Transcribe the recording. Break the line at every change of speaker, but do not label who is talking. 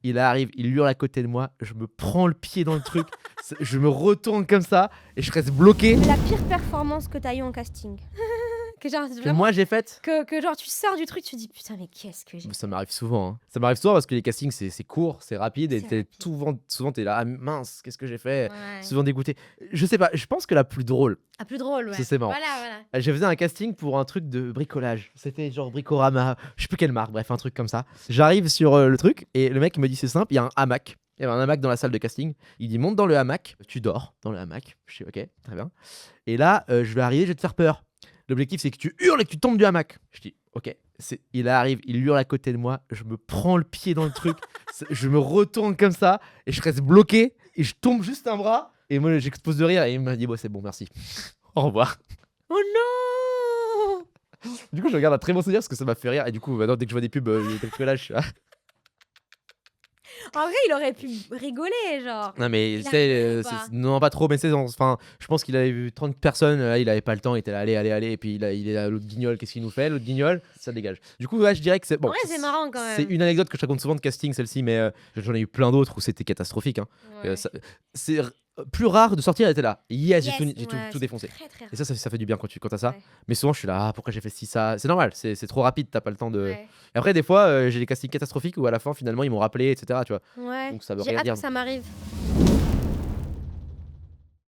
il arrive, il hurle à côté de moi, je me prends le pied dans le truc, je me retourne comme ça et je reste bloqué.
La pire performance que t'as eu en casting? Que genre,
Que
vraiment,
moi j'ai faite.
que genre tu sors du truc, tu te dis: «Putain, mais qu'est-ce que j'ai
Ça
fait?»
m'arrive souvent, hein. Ça m'arrive souvent parce que les castings, c'est court, c'est rapide et
C'est
tu
rapide.
souvent tu es là: «Ah mince, qu'est-ce que j'ai fait?»
Ouais.
Souvent dégoûté. Je sais pas, je pense que la plus drôle,
Ah, plus drôle,
ça
ouais.
c'est marrant.
Voilà.
Je faisais un casting pour un truc de bricolage. C'était genre Bricorama, je sais plus quelle marque, bref, un truc comme ça. J'arrive sur le truc et le mec me dit: «C'est simple, il y a un hamac». Il y avait un hamac dans la salle de casting. Il dit: «Monte dans le hamac, tu dors dans le hamac». Je dis: «OK, très bien». Et là, je vais arriver, je vais te faire peur. L'objectif, c'est que tu hurles et que tu tombes du hamac. Je dis: «OK». Il arrive, il hurle à côté de moi, je me prends le pied dans le truc, je me retourne comme ça et je reste bloqué et je tombe juste un bras et moi j'explose de rire et il m'a dit: «Bon, c'est bon, merci. Au revoir».
Oh non!
Du coup, je regarde un très bon souvenir parce que ça m'a fait rire et du coup, maintenant dès que je vois des pubs de bricolage, je suis là.
En vrai, il aurait pu rigoler, genre.
Non mais
Il
tu
a
sais,
rigolé ou pas?
non pas trop, mais c'est enfin, je pense qu'il avait vu 30 personnes, il avait pas le temps, il était là: «Allez, allez, allez» et puis il est là, l'autre guignol, qu'est-ce qu'il nous fait l'autre guignol? Ça dégage. Du coup, ouais, je dirais que c'est
En
bon,
vrai, c'est marrant quand
c'est
même.
une anecdote que je raconte souvent de casting celle-ci, mais j'en ai eu plein d'autres où c'était catastrophique, hein.
Ouais.
Ça c'est plus rare de sortir, elle était là: «Yes,
Yes,
j'ai tout
ouais,
tout
c'est
défoncé»
très, très
et
rare.
ça fait du bien quand tu as ça.
Ouais.
Mais souvent je suis là: «Ah pourquoi j'ai fait ci, ça?» C'est normal, c'est trop rapide, tu as pas le temps de
Ouais.
et après des fois, j'ai des castings catastrophiques où à la fin finalement ils m'ont rappelé et cetera, tu vois?
Ouais.
Donc ça veut
J'ai
rien
hâte
dire.
que ça m'arrive.